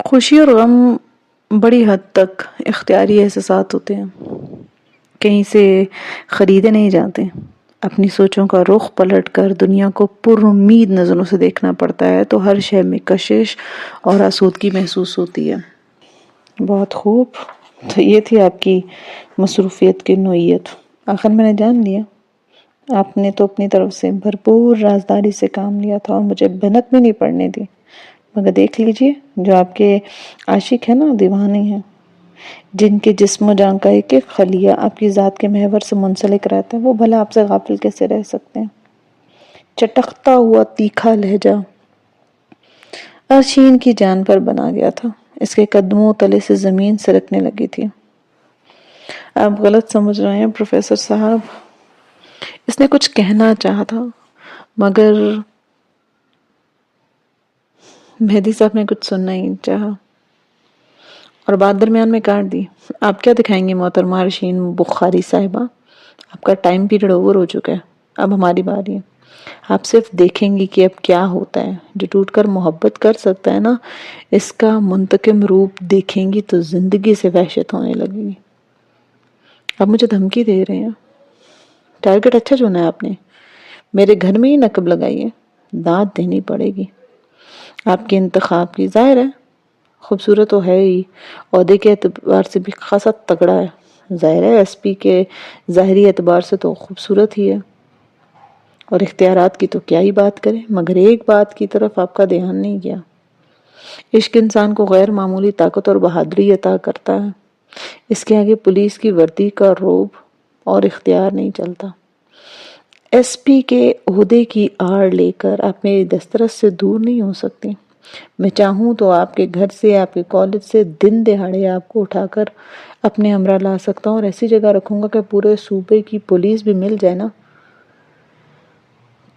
خوشی اور غم بڑی حد تک اختیاری احساسات ہوتے ہیں، کہیں سے خریدے نہیں جاتے۔ اپنی سوچوں کا رخ پلٹ کر دنیا کو پر امید نظروں سے دیکھنا پڑتا ہے تو ہر شے میں کشش اور آسودگی محسوس ہوتی ہے۔ بہت خوب، تو یہ تھی آپ کی مصروفیت کی نوعیت۔ آخر میں نے جان لیا، آپ نے تو اپنی طرف سے بھرپور رازداری سے کام لیا تھا اور مجھے بھنک بھی نہیں پڑنے دی۔ مگر دیکھ لیجئے، جو آپ کے عاشق ہیں نا، دیوانے ہیں، جن کے جسم و جان کا ایک ایک خلیہ آپ کی ذات کے محور سے منسلک رہتا ہے، وہ بھلا آپ سے غافل کیسے رہ سکتے ہیں؟ چٹکتا ہوا تیکھا لہجہ ارشین کی جان پر بنا گیا تھا، اس کے قدموں تلے سے زمین سرکنے لگی تھی۔ آپ غلط سمجھ رہے ہیں پروفیسر صاحب، اس نے کچھ کہنا چاہا تھا مگر مہدی صاحب نے کچھ سننا ہی نہیں چاہا اور بات درمیان میں کاٹ دی۔ آپ کیا دکھائیں گے محترمہ ارشین بخاری صاحبہ؟ آپ کا ٹائم پیریڈ اوور ہو چکا ہے، اب ہماری باری ہے۔ آپ صرف دیکھیں گی کہ اب کیا ہوتا ہے۔ جو ٹوٹ کر محبت کر سکتا ہے نا، اس کا منتقم روپ دیکھیں گی تو زندگی سے وحشت ہونے لگے گی۔ آپ مجھے دھمکی دے رہے ہیں؟ ٹارگٹ اچھا چنا ہے آپ نے، میرے گھر میں ہی نقب لگائی ہے، داد دینی پڑے گی۔ آپ کے انتخاب کی، ظاہر ہے خوبصورت تو ہے ہی، عہدے کے اعتبار سے بھی خاصا تگڑا ہے، ظاہر ہے ایس پی کے ظاہری اعتبار سے تو خوبصورت ہی ہے، اور اختیارات کی تو کیا ہی بات کریں۔ مگر ایک بات کی طرف آپ کا دھیان نہیں گیا، عشق انسان کو غیر معمولی طاقت اور بہادری عطا کرتا ہے، اس کے آگے پولیس کی وردی کا رعب اور اختیار نہیں چلتا۔ ایس پی کے عہدے کی آڑ لے کر آپ میری دسترس سے دور نہیں ہو سکتی۔ میں چاہوں تو آپ کے گھر سے، آپ کے کالج سے دن دہاڑے آپ کو اٹھا کر اپنے ہمراہ لا سکتا ہوں اور ایسی جگہ رکھوں گا کہ پورے صوبے کی پولیس بھی مل جائے نا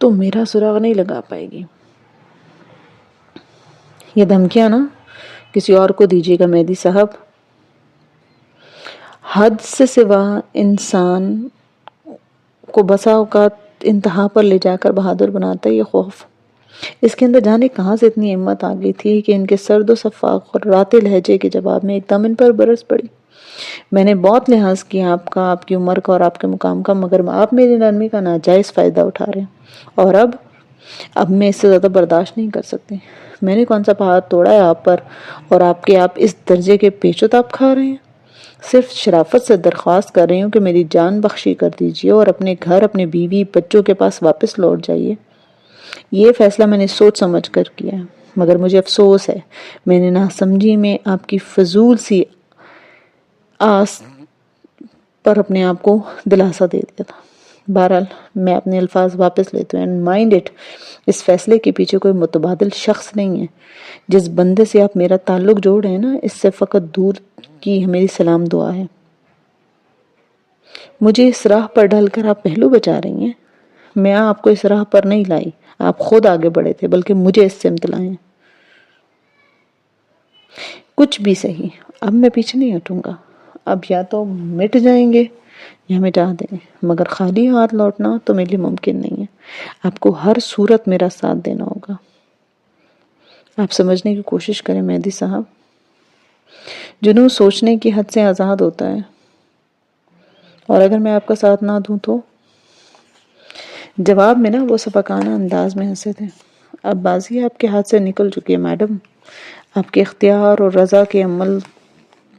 تو میرا سراغ نہیں لگا پائے گی۔ یہ دھمکیاں نا کسی اور کو دیجیے گا مہدی صاحب۔ حد سے سوا انسان کو بسا اوقات انتہا پر لے جا کر بہادر بناتا ہے یہ خوف۔ اس کے اندر جانے کہاں سے اتنی ہمت آ گئی تھی کہ ان کے سرد و شفاف اور راتے لہجے کے جواب میں ایک دم ان پر برس پڑی۔ میں نے بہت لحاظ کیا آپ کا، آپ کی عمر کا اور آپ کے مقام کا، مگر آپ میری نرمی کا ناجائز فائدہ اٹھا رہے ہیں، اور اب میں اس سے زیادہ برداشت نہیں کر سکتی۔ میں نے کون سا پہاڑ توڑا ہے آپ پر، اور آپ اس درجے کے پیچ و تاب کھا رہے ہیں؟ صرف شرافت سے درخواست کر رہی ہوں کہ میری جان بخشی کر دیجئے اور اپنے گھر، اپنے بیوی بچوں کے پاس واپس لوٹ جائیے۔ یہ فیصلہ میں نے سوچ سمجھ کر کیا ہے، مگر مجھے افسوس ہے میں نے ناسمجھی میں آپ کی فضول سی آس پر اپنے آپ کو دلاسا دے دیا تھا۔ بہرحال میں اپنے الفاظ واپس لیتے ہوں، اینڈ مائنڈ اٹ، اس فیصلے کے پیچھے کوئی متبادل شخص نہیں ہے۔ جس بندے سے آپ میرا تعلق جوڑ رہے ہیں نا، اس سے فقط دور کی میری سلام دعا ہے۔ مجھے اس راہ پر ڈال کر آپ پہلو بچا رہی ہیں؟ میں آپ کو اس راہ پر نہیں لائی، آپ خود آگے بڑھے تھے، بلکہ مجھے اس سے لائیں۔ کچھ بھی صحیح، اب میں پیچھے نہیں ہٹوں گا۔ اب یا تو مٹ جائیں گے یا مٹا دیں گے، مگر خالی ہاتھ لوٹنا تو میرے لیے ممکن نہیں ہے۔ آپ کو ہر صورت میرا ساتھ دینا ہوگا۔ آپ سمجھنے کی کوشش کریں مہدی صاحب، جنوں سوچنے کی حد سے آزاد ہوتا ہے، اور اگر میں آپ کا ساتھ نہ دوں تو؟ جواب میں نا وہ سبکانہ انداز میں ہنسے تھے۔ اب بازی آپ کے ہاتھ سے نکل چکی ہے میڈم، آپ کے اختیار اور رضا کے عمل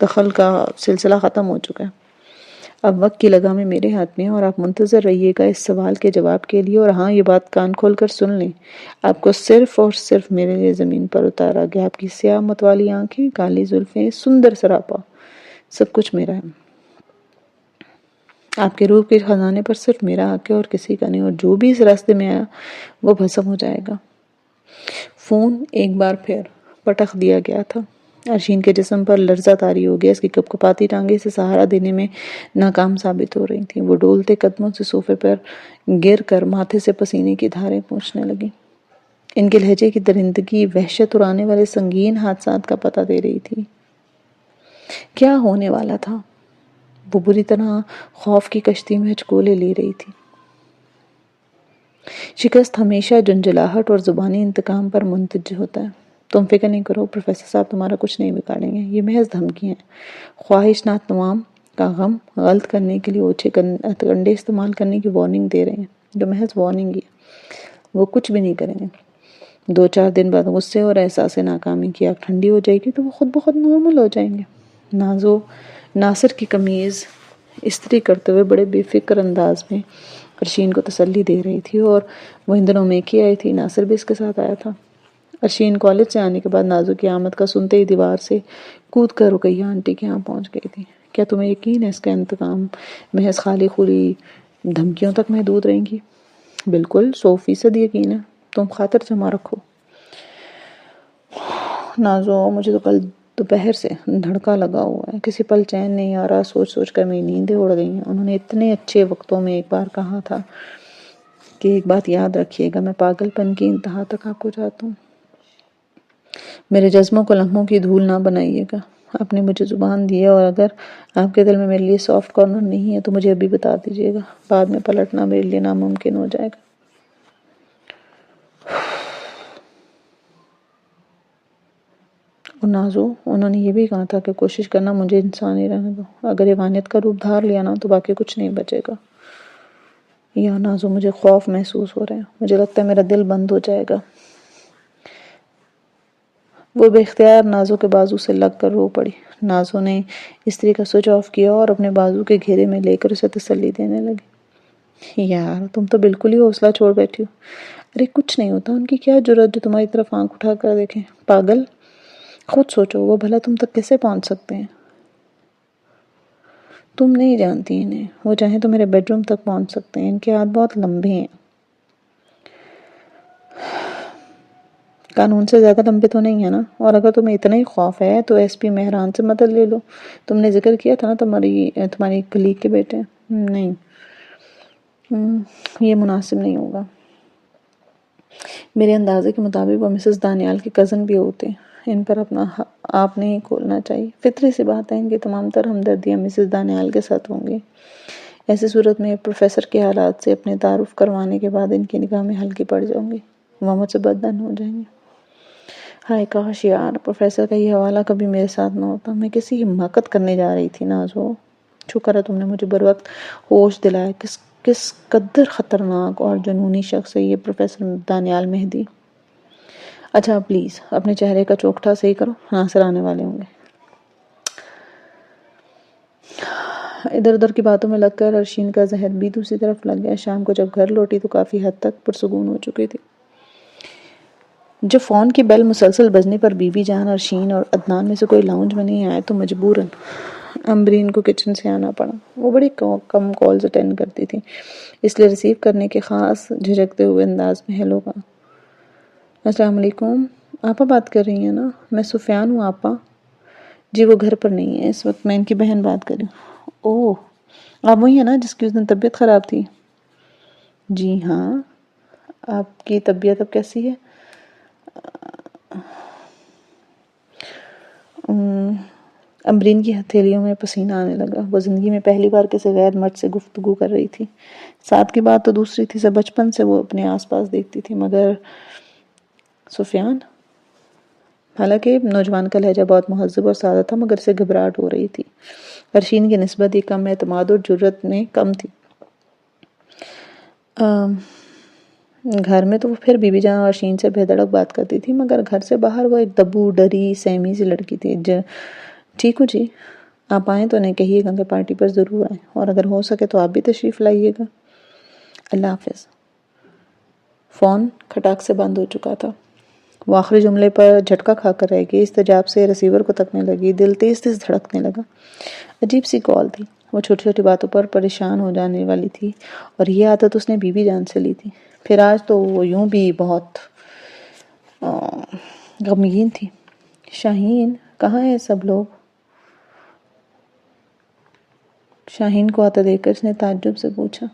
دخل کا سلسلہ ختم ہو چکا ہے۔ اب وقت کی لگامیں میرے ہاتھ میں ہیں، اور آپ منتظر رہیے گا اس سوال کے جواب کے لیے۔ اور ہاں، یہ بات کان کھول کر سن لیں، آپ کو صرف اور صرف میرے لیے زمین پر اتارا گیا۔ آپ کی سیاہ متوالی آنکھیں، کالی زلفیں، سندر سراپا، سب کچھ میرا ہے۔ آپ کے روح کے خزانے پر صرف میرا حق ہے اور کسی کا نہیں، اور جو بھی اس راستے میں آیا وہ بھسم ہو جائے گا۔ فون ایک بار پھر پٹخ دیا گیا تھا۔ ارشین کے جسم پر لرزہ طاری ہو گیا، اس کی کپکپاتی ٹانگیں اسے سہارا دینے میں ناکام ثابت ہو رہی تھیں۔ وہ ڈولتے قدموں سے صوفے پر گر کر ماتھے سے پسینے کی دھاریں پونچھنے لگی۔ ان کے لہجے کی درندگی وحشت اور آنے والے سنگین حادثات کا پتہ دے رہی تھی۔ کیا ہونے والا تھا؟ وہ بری طرح خوف کی کشتی میں ہچکولے لے رہی تھی۔ شکست ہمیشہ جنجلاہٹ اور زبانی انتقام پر منتج ہوتا ہے۔ تم فکر نہیں کرو، پروفیسر صاحب تمہارا کچھ نہیں بگاڑیں گے، یہ محض دھمکی ہیں، خواہش ناک نوام کا غم غلط کرنے کے لیے اوچھے کنڈے استعمال کرنے کی وارننگ دے رہے ہیں، جو محض وارننگ ہی ہے، وہ کچھ بھی نہیں کریں گے۔ 2-4 دن بعد غصے اور احساس ناکامی کی آگ ٹھنڈی ہو جائے گی تو وہ خود بخود نارمل ہو جائیں گے۔ ناصر کی قمیض استری کرتے ہوئے بڑے بے فکر انداز میں ارشین کو تسلی دے رہی تھی، اور وہ ان دنوں میکی آئی تھی، ناصر بھی اس کے ساتھ آیا تھا۔ ارشین کالج سے آنے کے بعد نازو کی آمد کا سنتے ہی دیوار سے کود کر رقیہ آنٹی کے یہاں پہنچ گئی تھی۔ کیا تمہیں یقین ہے اس کا انتقام محض خالی خولی دھمکیوں تک محدود رہیں گی؟ بالکل 100% یقین ہے، تم خاطر جمع رکھو۔ نازو، مجھے تو کل دوپہر سے دھڑکا لگا ہوا ہے، کسی پل چین نہیں آ رہا، سوچ سوچ کر میری نیندیں اڑ گئی ہیں۔ انہوں نے اتنے اچھے وقتوں میں ایک بار کہا تھا کہ ایک بات یاد رکھیے گا، میں پاگل پن کی انتہا تک آپ کو چاہتا ہوں، میرے جذبوں کو لمحوں کی دھول نہ بنائیے گا۔ آپ نے مجھے زبان دی ہے، اور اگر آپ کے دل میں میرے لیے سافٹ کارنر نہیں ہے تو مجھے ابھی بتا دیجیے گا، بعد میں پلٹنا میرے لیے ناممکن ہو جائے گا۔ اور نازو، انہوں نے یہ بھی کہا تھا کہ کوشش کرنا مجھے انسان ہی رہنے دو، اگر ایوانیت کا روپ دھار لیا نا تو باقی کچھ نہیں بچے گا۔ یا نازو، مجھے خوف محسوس ہو رہا ہے، مجھے لگتا ہے میرا دل بند ہو جائے گا۔ وہ بے اختیار نازو کے بازو سے لگ کر رو پڑی۔ نازو نے استری کا سوئچ آف کیا اور اپنے بازو کے گھیرے میں لے کر اسے تسلی دینے لگی۔ یار تم تو بالکل ہی حوصلہ چھوڑ بیٹھی ہو۔ ارے کچھ نہیں ہوتا، ان کی کیا جرأت جو تمہاری طرف آنکھ اٹھا کر دیکھیں، پاگل۔ خود سوچو وہ بھلا تم تک کیسے پہنچ سکتے ہیں؟ تم نہیں جانتی انہیں، وہ چاہیں تو میرے بیڈ روم تک پہنچ سکتے ہیں، ان کے ہاتھ بہت لمبے ہیں۔ قانون سے زیادہ لمبے تو نہیں ہے نا؟ اور اگر تمہیں اتنا ہی خوف ہے تو ایس پی مہران سے مدد لے لو، تم نے ذکر کیا تھا نا تمہاری کلیگ کے بیٹے۔ نہیں، یہ مناسب نہیں ہوگا۔ میرے اندازے کے مطابق وہ مسز دانیال کے کزن بھی ہوتے ہیں، ان پر اپنا آپ نہیں کھولنا چاہیے۔ فطری سی بات ہے، ان کی تمام تر ہمدردیاں مسز دانیال کے ساتھ ہوں گی۔ ایسی صورت میں پروفیسر کے حالات سے اپنے تعارف کروانے کے بعد ان کی نگاہ میں ہلکی پڑ جاؤں گی، وہ مجھ سے بددن ہو جائیں گے۔ ہائے کاش یار پروفیسر کا یہ حوالہ کبھی میرے ساتھ نہ ہوتا، میں کسی حماقت کرنے جا رہی تھی نازو۔ شکر ہے تم نے مجھے بر وقت ہوش دلایا، کس قدر خطرناک اور جنونی شخص ہے یہ پروفیسر دانیال مہدی۔ اچھا پلیز اپنے چہرے کا چوکھٹا صحیح کرو، ناصر آنے والے ہوں گے۔ ادھر ادھر کی باتوں میں لگ کر ارشین کا ذہن بھی دوسری طرف لگ گیا۔ شام کو جب گھر لوٹی تو کافی حد تک پرسکون ہو چکی تھی۔ جب فون کی بیل مسلسل بجنے پر بی بی جان، ارشین اور عدنان میں سے کوئی لاؤنج میں نہیں آئے تو مجبوراً امبرین کو کچن سے آنا پڑا۔ وہ بڑی کم کالز اٹینڈ کرتی تھی، اس لیے ریسیو کرنے کے خاص جھجکتے ہوئے انداز میں ہیلو کہا۔ السلام علیکم، آپا بات کر رہی ہیں نا؟ میں سفیان ہوں آپا۔ جی وہ گھر پر نہیں ہے اس وقت، میں ان کی بہن بات کر رہی ہوں۔ اوہ، آپ وہی ہیں نا جس کی اس دن طبیعت خراب تھی؟ جی ہاں۔ آپ کی طبیعت اب کیسی ہے؟ امبرین کی ہتھیلیوں میں پسینہ آنے لگا۔ وہ زندگی میں پہلی بار کسی غیر مرد سے گفتگو کر رہی تھی۔ ساتھ کی بات تو دوسری تھی، سے بچپن سے وہ اپنے آس پاس دیکھتی تھی، مگر سفیان؟ حالانکہ نوجوان کا لہجہ بہت مہذب اور سادہ تھا، مگر اسے گھبراہٹ ہو رہی تھی۔ ارشین کی نسبت یہ کم اعتماد اور جرأت میں کم تھی۔ گھر میں تو وہ پھر بی بی جان اور ارشین سے بے دھڑک بات کرتی تھی، مگر گھر سے باہر وہ ایک دبو ڈری سہمی سی لڑکی تھی۔ ٹھیک ہو جی، آپ آئیں تو انہیں کہیے گا کہ پارٹی پر ضرور آئیں، اور اگر ہو سکے تو آپ بھی تشریف لائیے گا۔ اللہ حافظ۔ فون کھٹاک سے بند ہو چکا تھا۔ وہ آخری جملے پر جھٹکا کھا کر رہ گئی، استجاب سے ریسیور کو تکنے لگی، دل تیز تیز دھڑکنے لگا۔ عجیب سی کال تھی، وہ چھوٹی چھوٹی باتوں پر پریشان ہو جانے والی تھی، اور یہ عادت اس نے بی بی جان سے لی تھی۔ پھر آج تو وہ یوں بھی بہت غمگین تھی۔ شاہین کہاں ہیں سب لوگ؟ شاہین کو آتا دیکھ کر اس نے تعجب سے پوچھا۔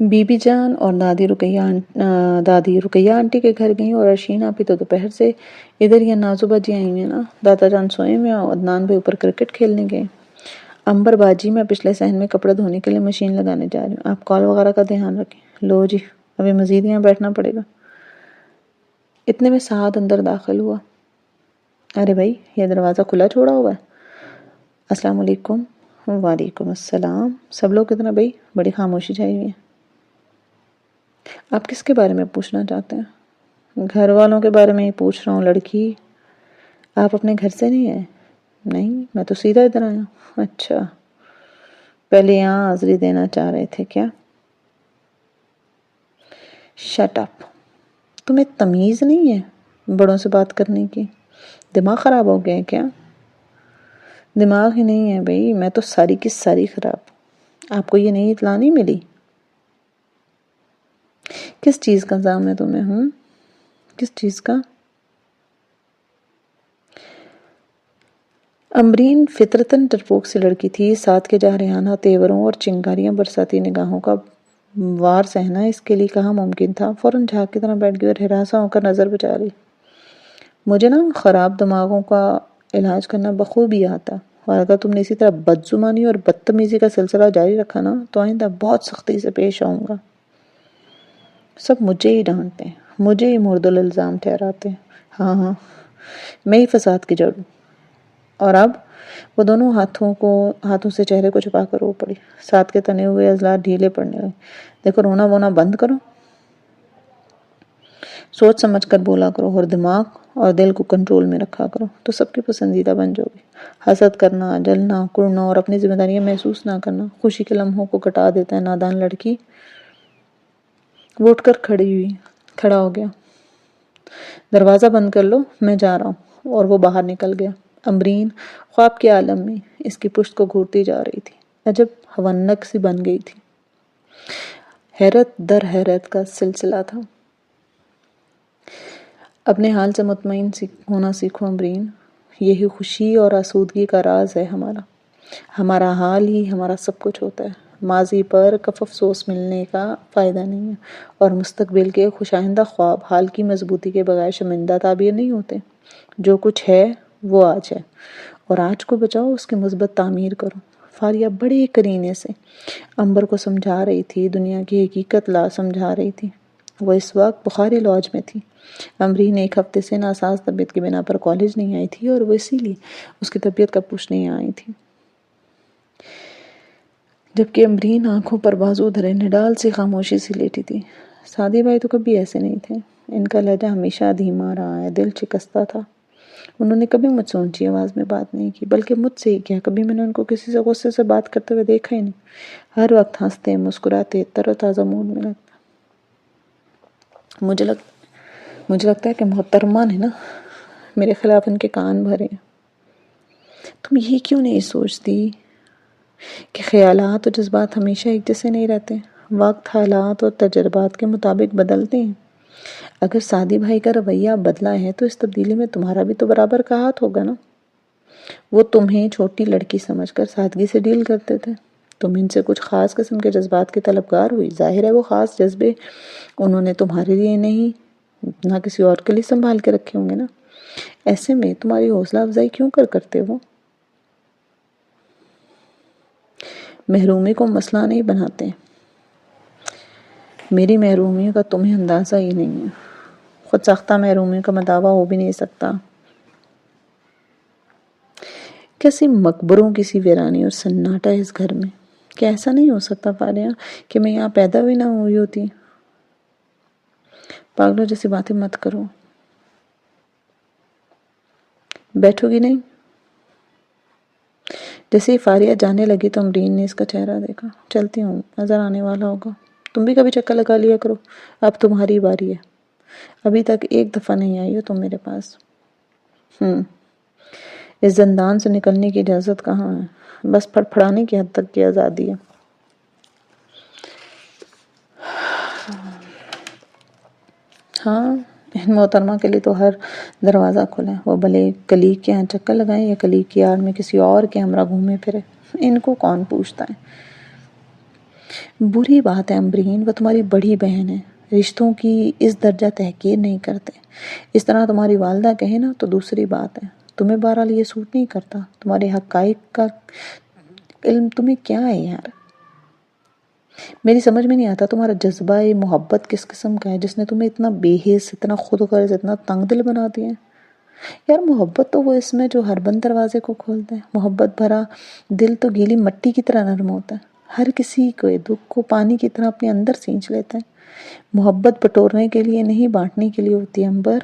بی بی جان اور دادی رقیہ آنٹی کے گھر گئیں، اور ارشین آپی تو دوپہر سے ادھر یا نازو باجی آئی ہیں نا؟ دادا جان سوئے میں اور عدنان بھائی اوپر کرکٹ کھیلنے گئے۔ امبر باجی میں پچھلے صحن میں کپڑے دھونے کے لیے مشین لگانے جا رہی ہوں، آپ کال وغیرہ کا دھیان رکھیں۔ لو جی، ابھی مزید یہاں بیٹھنا پڑے گا۔ اتنے میں سعد اندر داخل ہوا. ارے بھائی یہ دروازہ کھلا چھوڑا ہوا ہے. السلام علیکم. وعلیکم السلام. سب لوگ کتنا بھائی بڑی خاموشی چاہیے ہے. آپ کس کے بارے میں پوچھنا چاہتے ہیں؟ گھر والوں کے بارے میں ہی پوچھ رہا ہوں لڑکی. آپ اپنے گھر سے نہیں آئے؟ نہیں، میں تو سیدھا ادھر آیا. اچھا، پہلے یہاں حاضری دینا چاہ رہے تھے کیا؟ Shut up. تمہیں تمیز نہیں ہے بڑوں سے بات کرنے کی؟ دماغ خراب ہو گیا ہے کیا؟ دماغ ہی نہیں ہے بھائی، میں تو ساری کی ساری خراب. آپ کو یہ نئی اطلاع نہیں ملی؟ کس چیز کا الزام ہے تمہیں؟ کس چیز کا؟ امبرین فطرتاً ڈرپوک سی لڑکی تھی. ساتھ کے جارحانہ تیوروں اور چنگاریاں برساتی نگاہوں کا وار سہنا اس کے لیے کہاں ممکن تھا. فوراً جھاگ کی طرح بیٹھ گئی اور ہراساں ہو کر نظر بچا لی. مجھے نا خراب دماغوں کا علاج کرنا بخوبی آتا، اور اگر تم نے اسی طرح بدزبانی اور بدتمیزی کا سلسلہ جاری رکھا نا تو آئندہ بہت سختی سے پیش آؤں گا. سب مجھے ہی ڈانٹتے ہیں، مجھے ہی مرد الزام ٹھہراتے ہیں. ہاں، میں ہی فساد کی جڑ ہوں. اور اب وہ دونوں ہاتھوں سے چہرے کو چھپا کر رو پڑی. ساتھ کے تنے ہوئے عضلات ڈھیلے پڑنے لگے. دیکھو رونا وونا بند کرو، سوچ سمجھ کر بولا کرو اور دماغ اور دل کو کنٹرول میں رکھا کرو تو سب کی پسندیدہ بن جاؤ گی. حسد کرنا، جلنا، کڑنا اور اپنی ذمہ داریاں محسوس نہ کرنا خوشی کے لمحوں کو کٹا دیتا ہے. نادان لڑکی. وہ اٹھ کر کھڑا ہو گیا. دروازہ بند کر لو، میں جا رہا ہوں. اور وہ باہر نکل گیا. امبرین خواب کے عالم میں اس کی پشت کو گھورتی جا رہی تھی. عجب ہونک سی بن گئی تھی. حیرت در حیرت کا سلسلہ تھا. اپنے حال سے مطمئن ہونا سیکھو امبرین. یہی خوشی اور آسودگی کا راز ہے ہمارا حال ہی ہمارا سب کچھ ہوتا ہے. ماضی پر کف افسوس ملنے کا فائدہ نہیں ہے، اور مستقبل کے خوش آئندہ خواب حال کی مضبوطی کے بغیر شرمندہ تعبیر نہیں ہوتے. جو کچھ ہے وہ آج ہے، اور آج کو بچاؤ، اس کی مثبت تعمیر کرو. فاریہ بڑے کرینے سے امبر کو سمجھا رہی تھی، دنیا کی حقیقت سمجھا رہی تھی. وہ اس وقت بخاری لاج میں تھی. امبرین ایک ہفتے سے ناساز طبیعت کی بنا پر کالج نہیں آئی تھی، اور وہ اسی لیے اس کی طبیعت کا پوچھنے یہاں آئی تھی. جبکہ امبرین آنکھوں پر بازو دھرے نڈال سی خاموشی سے لیٹی تھی. سعدی بھائی تو کبھی ایسے نہیں تھے. ان کا لہجہ ہمیشہ دھیما رہا ہے، دل شکستہ تھا. انہوں نے کبھی مجھ سے اونچی آواز میں بات نہیں کی، بلکہ مجھ سے ہی کیا. کبھی میں نے ان کو کسی سے غصے سے بات کرتے ہوئے دیکھا ہی نہیں. ہر وقت ہنستے، مسکراتے، تر و تازہ موڈ میں لگتا. مجھے لگتا ہے کہ محترمہ نے نا میرے خلاف ان کے کان بھرے ہیں. تم یہ کیوں نہیں سوچتی کہ خیالات اور جذبات ہمیشہ ایک جیسے نہیں رہتے؟ وقت، حالات اور تجربات کے مطابق بدلتے ہیں. اگر سعدی بھائی کا رویہ بدلا ہے تو اس تبدیلی میں تمہارا بھی تو برابر کا ہاتھ ہوگا نا. وہ تمہیں چھوٹی لڑکی سمجھ کر سادگی سے ڈیل کرتے تھے. تم ان سے کچھ خاص قسم کے جذبات کی طلبگار ہوئی. ظاہر ہے وہ خاص جذبے انہوں نے تمہارے لیے نہیں، نہ کسی اور کے لیے سنبھال کے رکھے ہوں گے نا. ایسے میں تمہاری حوصلہ افزائی کیوں کرتے وہ؟ محرومی کو مسئلہ نہیں بناتے. میری محرومی کا تمہیں اندازہ ہی نہیں ہے. خود ساختہ محرومی کا مداوع ہو بھی نہیں سکتا. کیسی مقبروں کی سی ویرانی اور سناٹا اس گھر میں. کیا ایسا نہیں ہو سکتا فاریہ کہ میں یہاں پیدا بھی نہ ہوئی ہوتی؟ پاگلوں جیسی باتیں مت کرو. بیٹھو گی نہیں؟ جیسے ہی فاریہ جانے لگی تو امرین نے اس کا چہرہ دیکھا. چلتی ہوں، نظر آنے والا ہوگا. تم بھی کبھی چکر لگا لیا کرو. اب تمہاری باری ہے. ابھی تک ایک دفعہ نہیں آئی ہو تم میرے پاس. اس زندان سے نکلنے کی اجازت کہاں ہے؟ بس پھڑپھڑانے کی حد تک کی آزادی ہے. ہاں، ان محترمہ کے لیے تو ہر دروازہ کھلا ہے. وہ بھلے کلیگ کے ہاں چکر لگائیں یا کلیگ کی آڑ میں کسی اور کے ہمراہ گھومے پھرے، ان کو کون پوچھتا ہے. بری بات ہے امبرین، وہ تمہاری بڑی بہن ہے. رشتوں کی اس درجہ تحقیر نہیں کرتے. اس طرح تمہاری والدہ کہے نا تو دوسری بات ہے. تمہیں بہرحال یہ سوٹ نہیں کرتا. تمہارے حقائق کا علم تمہیں کیا ہے یار؟ میری سمجھ میں نہیں آتا تمہارا جذبہ محبت کس قسم کا ہے جس نے تمہیں اتنا بے حس، اتنا خود غرض، اتنا تنگ دل بنا دیا ہے۔ یار محبت تو وہ اس میں جو ہر بند دروازے کو کھولتا ہے۔ محبت بھرا دل تو گیلی مٹی کی طرح نرم ہوتا ہے، ہر کسی کو دکھ کو پانی کی طرح اپنے اندر سینچ لیتا ہے۔ محبت بٹورنے کے لیے نہیں، بانٹنے کے لیے ہوتی ہے امبر،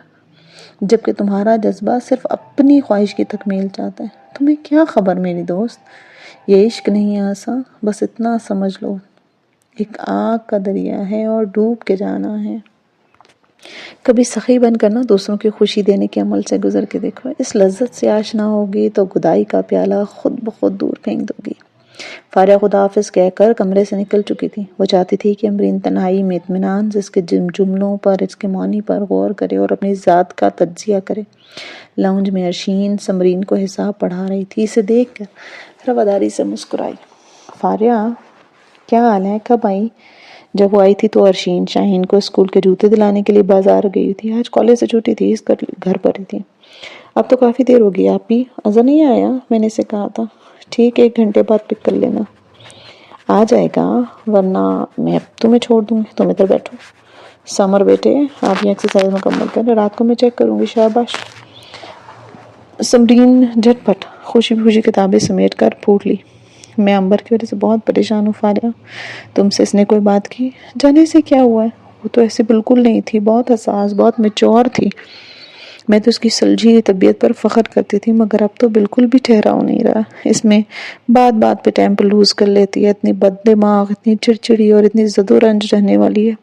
جبکہ تمہارا جذبہ صرف اپنی خواہش کی تکمیل چاہتا ہے۔ تمہیں کیا خبر میری دوست، یہ عشق نہیں آساں، بس اتنا سمجھ لو ایک آگ کا دریا ہے اور ڈوب کے جانا ہے۔ کبھی سخی بن کر دوسروں کی خوشی دینے کے عمل سے گزر کے دیکھو، اس لذت سے آشنا ہوگی تو گدائی کا پیالہ خود بخود دور پھینک دو گی۔ فاریہ خدا حافظ کہہ کر کمرے سے نکل چکی تھی۔ وہ چاہتی تھی کہ امرین تنہائی میں اطمینان سے اس کے جملوں پر، اس کے معنی پر غور کرے اور اپنی ذات کا تجزیہ کرے۔ لاؤنج میں ارشین سمرین کو حساب پڑھا رہی تھی، اسے دیکھ کر رواداری سے مسکرائی۔ فاریہ کیا حال ہے، کب آئی؟ جب وہ آئی تھی تو ارشین شاہین کو اسکول کے جوتے دلانے کے لیے بازار گئی تھی۔ آج کالج سے چھٹی تھی، اس گھر پر ہی تھی۔ اب تو کافی دیر ہو گئی، آپ بھی اظہر نہیں آیا؟ میں نے اسے کہا تھا۔ ٹھیک، 1 گھنٹے بعد پک کر لینا۔ آ جائے گا ورنہ میں تمہیں چھوڑ دوں گی، تم ادھر بیٹھو۔ سمر بیٹے آپ یہ ایکسرسائز مکمل کریں، رات کو میں چیک کروں گی۔ شاباش۔ سمرین جھٹ پٹ خوشی خوشی کتابیں سمیٹ کر پھوٹ لی۔ میں امبر کی وجہ سے بہت پریشان ہوں فاریہ، تم سے اس نے کوئی بات کی؟ جانے سے کیا ہوا ہے، وہ تو ایسی بالکل نہیں تھی، بہت حساس، بہت میچور تھی۔ میں تو اس کی سلجھی طبیعت پر فخر کرتی تھی، مگر اب تو بالکل بھی ٹھہراؤ نہیں رہا اس میں، بات بات پہ ٹیمپر لوز کر لیتی ہے، اتنی بد دماغ، اتنی چڑچڑی اور اتنی زد و رنج رہنے والی ہے۔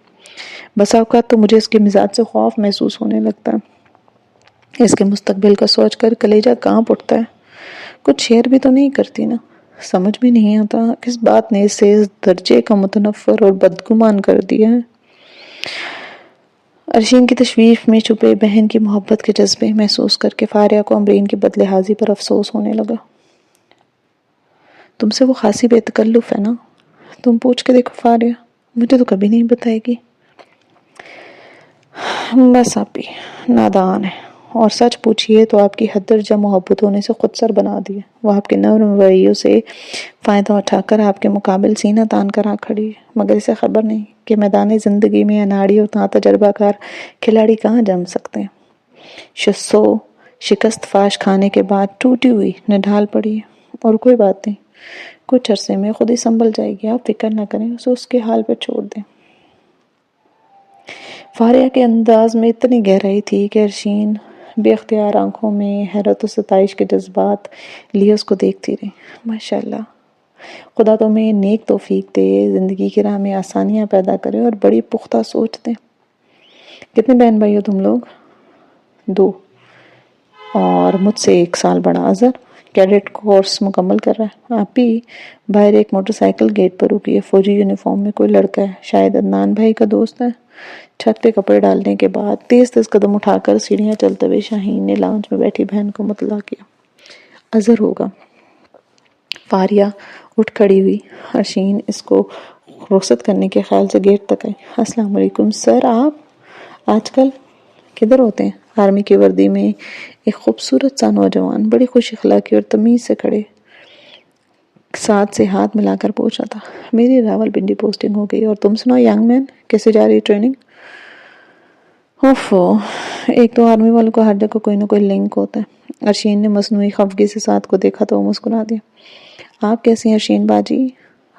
بسا اوقات تو مجھے اس کے مزاج سے خوف محسوس ہونے لگتا ہے، اس کے مستقبل کا سوچ کر کلیجہ کانپ اٹھتا ہے۔ کچھ شیئر بھی تو نہیں کرتی نا؟ سمجھ بھی نہیں آتا کس بات نے اسے اس درجے کا متنفر اور بدگمان کر دیا ہے۔ ارشین کی تشویش میں چھپے بہن کی محبت کے جذبے محسوس کر کے فاریہ کو امرین کی بدلحاظی پر افسوس ہونے لگا۔ تم سے وہ خاصی بے تکلف ہے نا؟ تم پوچھ کے دیکھو فاریہ، مجھے تو کبھی نہیں بتائے گی۔ بس آپ ہی نادان ہے، اور سچ پوچھئے تو آپ کی حد درجہ محبت ہونے سے خود سر بنا دی ہے۔ وہ آپ کے نرم رویوں سے فائدہ اٹھا کر آپ کے مقابل سینہ تان کر آ کھڑی ہے، مگر اسے خبر نہیں کہ میدان زندگی میں اناڑی اور تجربہ کار کھلاڑی کہاں جم سکتے ہیں۔ شکست فاش کھانے کے بعد ٹوٹی ہوئی نڈھال پڑی ہے، اور کوئی بات نہیں، کچھ عرصے میں خود ہی سنبھل جائے گی، آپ فکر نہ کریں، اسے اس کے حال پہ چھوڑ دیں۔ فاریہ کے انداز میں اتنی گہرائی تھی کہ ارشین بے اختیار آنکھوں میں حیرت و ستائش کے جذبات لیے اس کو دیکھتی رہی۔ ماشاءاللہ، خدا تمہیں نیک توفیق دے، زندگی کی راہ میں آسانیاں پیدا کرے اور بڑی پختہ سوچ دے۔ کتنے بہن بھائی ہو تم لوگ؟ 2، اور مجھ سے 1 سال بڑا اظہر کیڈٹ کورس مکمل کر رہا ہے۔ آپ بھی باہر ایک موٹر سائیکل گیٹ پر رکی ہے، فوجی یونیفارم میں کوئی لڑکا ہے، شاید عدنان بھائی کا دوست ہے۔ چھت پہ کپڑے ڈالنے کے بعد تیز تیز قدم اٹھا کر سیڑھیاں چلتے ہوئے شاہین نے لاؤنج میں بیٹھی بہن کو مطلع کیا۔ اظہر ہوگا۔ فاریہ اٹھ کھڑی ہوئی، ارشین اس کو رخصت کرنے کے خیال سے گیٹ تک آئی۔ السلام علیکم سر، آپ آج کل کدھر ہوتے ہیں؟ آرمی کی وردی میں ایک خوبصورت سا نوجوان بڑی خوش اخلاقی اور تمیز سے کھڑے ساتھ سے ہاتھ ملا کر پوچھا تھا۔ میری راول پنڈی پوسٹنگ ہو گئی، اور تم سناؤ ینگ مین، کیسے جا رہی ٹریننگ؟ اوفو، ایک تو آرمی والوں کا ہر جگہ کوئی نہ کوئی لنک ہوتا ہے۔ ارشین نے مصنوعی خفگی سے ساتھ کو دیکھا تو وہ مسکرا دیا۔ آپ کیسی ہیں ارشین باجی؟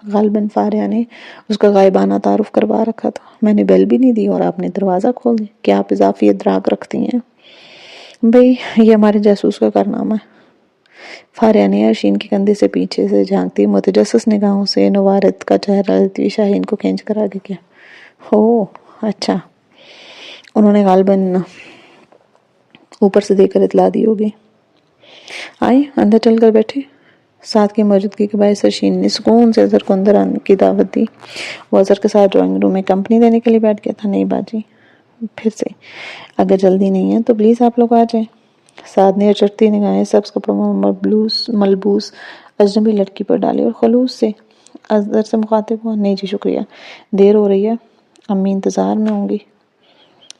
غالباً فاریہ نے اس کا غائبانہ تعارف کروا رکھا تھا۔ میں نے بیل بھی نہیں دی اور آپ نے دروازہ کھول دیا۔ کیا آپ اضافی ادراک رکھتی ہیں؟ بھئی یہ ہمارے جاسوس کا کارنامہ ہے۔ فاریہ نے ارشین کے کندھے سے پیچھے سے جھانکتی متجسس نگاہوں سے نوارد کا چہرہ لیتی شاہین کو کھینچ کر آگے کیا۔ ہو اچھا، انہوں نے غالباً اوپر سے دیکھ کر اطلاع دی ہوگی۔ آئیں اندر چل کر بیٹھے۔ ساتھ کی موجودگی کے باعث ارشین نے سکون سے اظہر کو اندر آنے کی دعوت دی۔ وہ اظہر کے ساتھ ڈرائنگ روم میں کمپنی دینے کے لیے بیٹھ گیا تھا۔ نہیں باجی، پھر سے اگر جلدی نہیں ہے تو پلیز آپ لوگ آ جائیں۔ سعد نے چڑھتی نگاہیں سبز کپڑوں میں ملبوس اجنبی لڑکی پر ڈالی اور خلوص سے اظہر سے مخاطب ہوا۔ نہیں جی شکریہ، دیر ہو رہی ہے، امی انتظار میں ہوں گی۔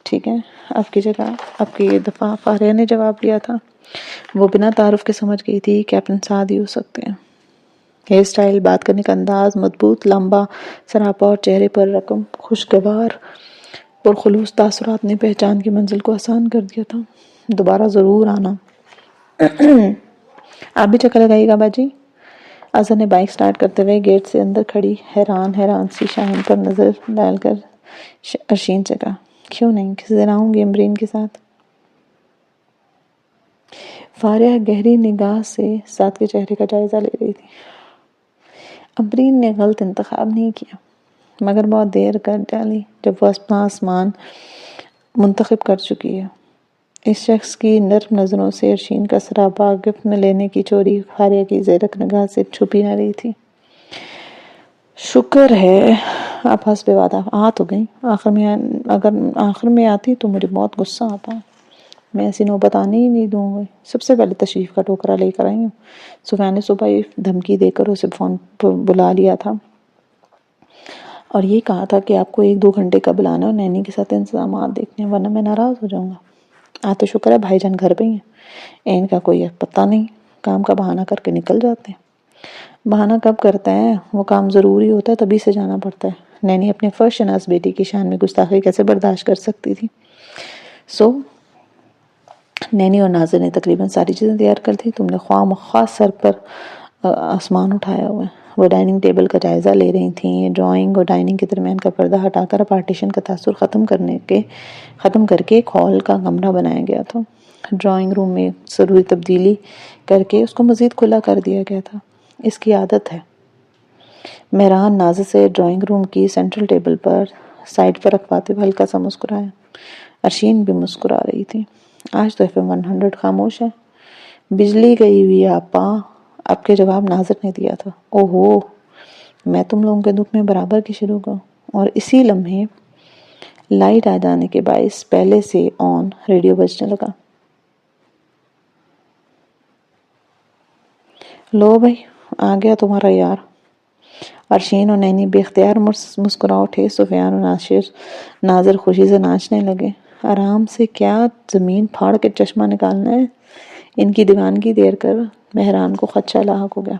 ٹھیک ہے، آپ کی جگہ آپ کی دفعہ فاریہ نے جواب دیا تھا۔ وہ بنا تعارف کے سمجھ گئی تھی کیپٹن سعد ہی ہو سکتے ہیں۔ ہیئر سٹائل، بات کرنے کا انداز مضبوط، لمبا، سراپا اور چہرے پر رقم خوشگوار پرخلوص تاثرات نے پہچان کی منزل کو آسان کر دیا تھا۔ دوبارہ ضرور آنا۔ آپ بھی چکر لگائیے گا باجی۔ اظہر نے بائک سٹارٹ کرتے ہوئے گیٹ سے اندر کھڑی حیران سی شاہین پر نظر ڈال کر ارشین سے کہا، کیوں نہیں، کسی دن آؤں گی امبرین کے ساتھ۔ فاریہ گہری نگاہ سے ساتھ کے چہرے کا جائزہ لے رہی تھی۔ امبرین نے غلط انتخاب نہیں کیا، مگر بہت دیر کر ڈالی جب وہ اپنا آسمان منتخب کر چکی ہے۔ اس شخص کی نرم نظروں سے ارشین کا سراپا گفٹ میں لینے کی چوری فاریہ کی زیرک نگاہ سے چھپی نہ رہی تھی۔ شکر ہے آپ حسب وعدہ آ تو گئی، اگر آخر میں آتی تو مجھے بہت غصہ آتا۔ میں ایسی نوبت آنے ہی نہیں دوں گی۔ سب سے پہلے تشریف کا ٹوکرا لے کر آئی ہوں۔ سفیان نے صبح ہی دھمکی دے کر اسے فون پر بلا لیا تھا اور یہ کہا تھا کہ آپ کو 1-2 گھنٹے کا بلانا اور نینی کے ساتھ انتظامات دیکھنے، ورنہ میں ناراض ہو جاؤں گا۔ آج تو شکر ہے بھائی جان گھر پہ ہی ہیں، ان کا کوئی پتہ نہیں، کام کا بہانہ کر کے نکل جاتے ہیں۔ بہانہ کب کرتا ہے؟ وہ کام ضروری ہوتا ہے تبھی سے جانا پڑتا ہے۔ نینی اپنے فرض شناس بیٹی کی شان میں گستاخی کیسے برداشت کر سکتی تھی؟ نینی اور ناظر نے تقریباً ساری چیزیں تیار کر دی۔ تم نے خواہ مخواہ سر پر آسمان اٹھایا ہوا ہے۔ وہ ڈائننگ ٹیبل کا جائزہ لے رہی تھیں۔ ڈرائنگ اور ڈائننگ کے درمیان کا پردہ ہٹا کر پارٹیشن کا تاثر ختم کر کے ایک ہال کا کمرہ بنایا گیا تھا۔ ڈرائنگ روم میں ضروری تبدیلی کر کے اس کو مزید کھلا کر دیا گیا تھا۔ اس کی عادت ہے۔ مہران ناظر سے ڈرائنگ روم کی سینٹرل ٹیبل پر سائڈ پر رکھواتے ہوئے ہلکا سا مسکرایا۔ ارشین بھی مسکرا رہی تھی۔ آج تو FM 100 خاموش ہے۔ بجلی گئی ہوئی آپا، آپ کے جواب ناظر نے دیا تھا۔ اوہو، میں تم لوگوں کے دکھ میں برابر کی شروع کا، اور اسی لمحے لائٹ آ جانے کے باعث پہلے سے آن ریڈیو بجنے لگا۔ لو بھائی، آ گیا تمہارا یار۔ ارشین اور نینی بے اختیار مسکرا اٹھے۔ سفیان اور ناظر خوشی سے ناچنے لگے۔ آرام سے، کیا زمین پھاڑ کے چشمہ نکالنا ہے؟ ان کی دیوانگی دیر کر مہران کو خدشہ لاحق ہو گیا۔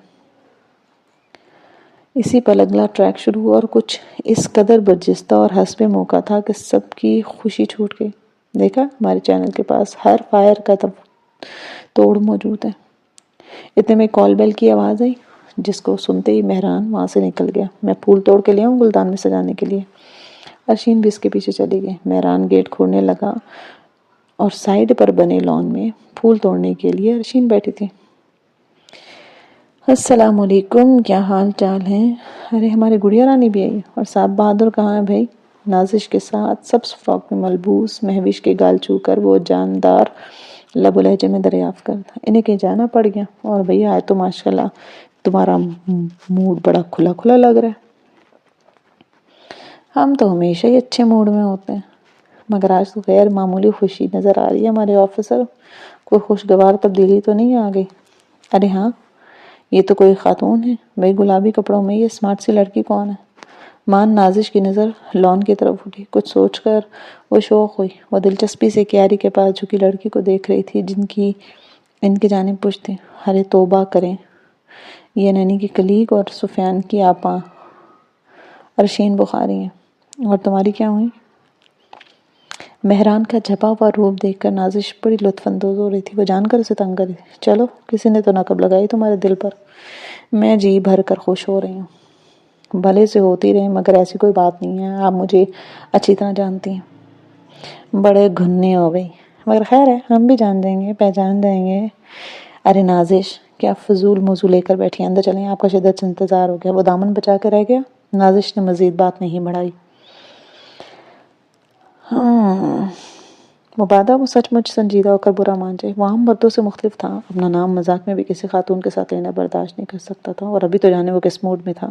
اسی پل اگلا ٹریک شروع ہوا اور کچھ اس قدر برجستہ اور حسب موقع تھا کہ سب کی خوشی چھوٹ گئی۔ دیکھا، ہمارے چینل کے پاس ہر فائر کا توڑ موجود ہے۔ اتنے میں کال بیل کی آواز آئی، جس کو سنتے ہی مہران وہاں سے نکل گیا۔ میں پھول توڑ کے لے آؤں گلدان میں سجانے کے لیے؟ ارشین بھی اس کے پیچھے چلی گئی۔ مہران گیٹ کھولنے لگا اور سائیڈ پر بنے لان میں پھول توڑنے کے لیے ارشین بیٹھی تھی۔ السلام علیکم، کیا حال چال ہیں؟ ارے ہماری گڑیا رانی بھی آئی، اور صاحب بہادر کہاں ہے بھائی؟ نازش کے ساتھ سبز فراک میں ملبوس مہوش کے گال چھو کر وہ جاندار لب و لہجے میں دریافت کرتا۔ انہیں کہیں جانا پڑ گیا؟ اور بھیا آج تو ماشاءاللہ تمہارا موڈ بڑا کھلا کھلا لگ رہا ہے۔ ہم تو ہمیشہ ہی اچھے موڈ میں ہوتے ہیں، مگر آج تو غیر معمولی خوشی نظر آ رہی ہے ہمارے آفیسر۔ کوئی خوشگوار تبدیلی تو نہیں آ گئی؟ ارے ہاں، یہ تو کوئی خاتون ہے بھائی، گلابی کپڑوں میں یہ اسمارٹ سی لڑکی کون ہے؟ مان نازش کی نظر لان کی طرف اٹھی۔ کچھ سوچ کر وہ شوق ہوئی۔ وہ دلچسپی سے کیاری کے پاس جھکی لڑکی کو دیکھ رہی تھی جن کی ان کی جانب پوچھ تھی۔ ارے توبہ کریں، یہ نینی کی کلیگ اور سفیان کی آپا ارشین بخاری ہیں۔ اور تمہاری کیا ہوئی؟ مہران کا جھپا ہوا روپ دیکھ کر نازش بڑی لطف اندوز ہو رہی تھی۔ وہ جان کر اسے تنگ کر رہی تھی۔ چلو، کسی نے تو نقب لگائی تمہارے دل پر۔ میں جی بھر کر خوش ہو رہی ہوں۔ بھلے سے ہوتی رہے، مگر ایسی کوئی بات نہیں ہے، آپ مجھے اچھی طرح جانتی ہیں۔ بڑے گھنے ہو گئی، مگر خیر ہے، ہم بھی جان دیں گے، پہچان جائیں گے۔ ارے نازش، کیا فضول موضوع لے کر بیٹھی؟ اندر چلیں، آپ کا شدت سے انتظار ہو گیا۔ وہ دامن بچا کے رہ گیا۔ نازش نے مزید بات نہیں بڑھائی۔ مبادہ وہ سچ مچ سنجیدہ ہو کر برا مان جائے۔ وہ عام مردوں سے مختلف تھا، اپنا نام مذاق میں بھی کسی خاتون کے ساتھ لینا برداشت نہیں کر سکتا تھا، اور ابھی تو جانے وہ کس موڈ میں تھا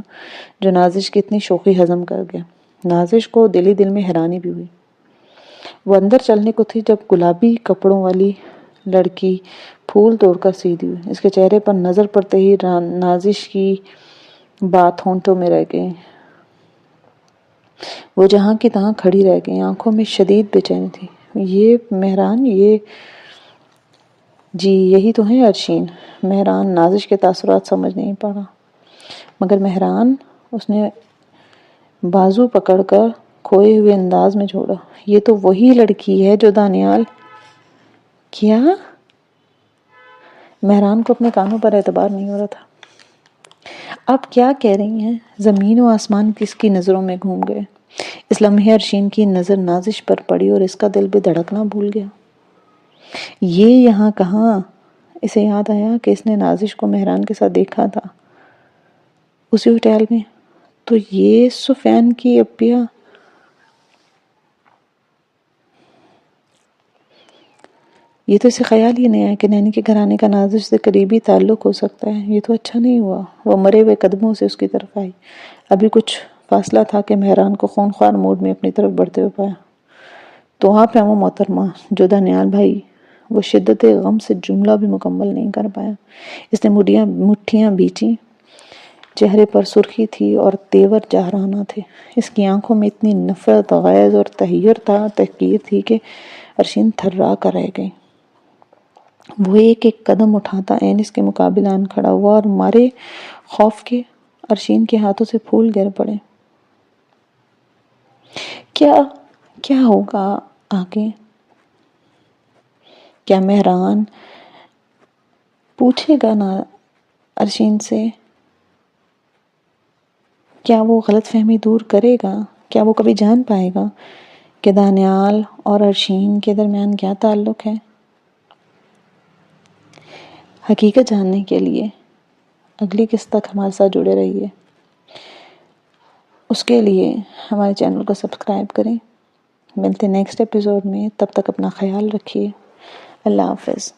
جو نازش کی اتنی شوخی ہضم کر گیا۔ نازش کو دل ہی دل میں حیرانی بھی ہوئی۔ وہ اندر چلنے کو تھی جب گلابی کپڑوں والی لڑکی پھول توڑ کر سیدھی ہوئی۔ اس کے چہرے پر نظر پڑتے ہی نازش کی بات ہونٹوں میں رہ گئی۔ وہ جہاں کی تہاں کھڑی رہ گئی، آنکھوں میں شدید بے چینی تھی۔ یہ مہران، یہ جی یہی تو ہے ارشین۔ مہران نازش کے تاثرات سمجھ نہیں پا رہا۔ مگر مہران اس نے بازو پکڑ کر کھوئے ہوئے انداز میں چھوڑا. یہ تو وہی لڑکی ہے جو دانیال. کیا؟ مہران کو اپنے کانوں پر اعتبار نہیں ہو رہا تھا. آپ کیا کہہ رہی ہیں؟ زمین و آسمان کس کی نظروں میں گھوم گئے. اس لمحے عرشین کی نظر نازش پر پڑی اور اس کا دل بھی دھڑکنا بھول گیا. یہ یہاں کہاں؟ اسے یاد آیا کہ اس نے نازش کو مہران کے ساتھ دیکھا تھا اسی ہوٹل میں. تو یہ سفیان کی اپیا. یہ تو اسے خیال ہی نہیں آیا کہ نینی کے گھرانے کا نازش سے قریبی تعلق ہو سکتا ہے. یہ تو اچھا نہیں ہوا. وہ مرے ہوئے قدموں سے اس کی طرف آئی. ابھی کچھ فاصلہ تھا کہ مہران کو خونخوار موڈ میں اپنی طرف بڑھتے ہوئے پایا. تو آپ ہیں وہ محترمہ جو دانیال بھائی. وہ شدت غم سے جملہ بھی مکمل نہیں کر پایا. اس نے مٹھیاں بیچیں. چہرے پر سرخی تھی اور تیور جاہرانہ تھے. اس کی آنکھوں میں اتنی نفرت، غیظ اور تحقیر تھی کہ عرشین تھرا کر رہ گئی. وہ ایک ایک قدم اٹھاتا عین اس کے مقابل آن کھڑا ہوا اور مارے خوف کے عرشین کے ہاتھوں سے پھول گر پڑے. کیا ہوگا آگے؟ کیا مہران پوچھے گا نا عرشین سے؟ کیا وہ غلط فہمی دور کرے گا؟ کیا وہ کبھی جان پائے گا کہ دانیال اور عرشین کے درمیان کیا تعلق ہے؟ حقیقت جاننے کے لیے اگلی قسط تک ہمارے ساتھ جڑے رہیے. اس کے لیے ہمارے چینل کو سبسکرائب کریں. ملتے نیکسٹ ایپیسوڈ میں. تب تک اپنا خیال رکھیے. اللہ حافظ.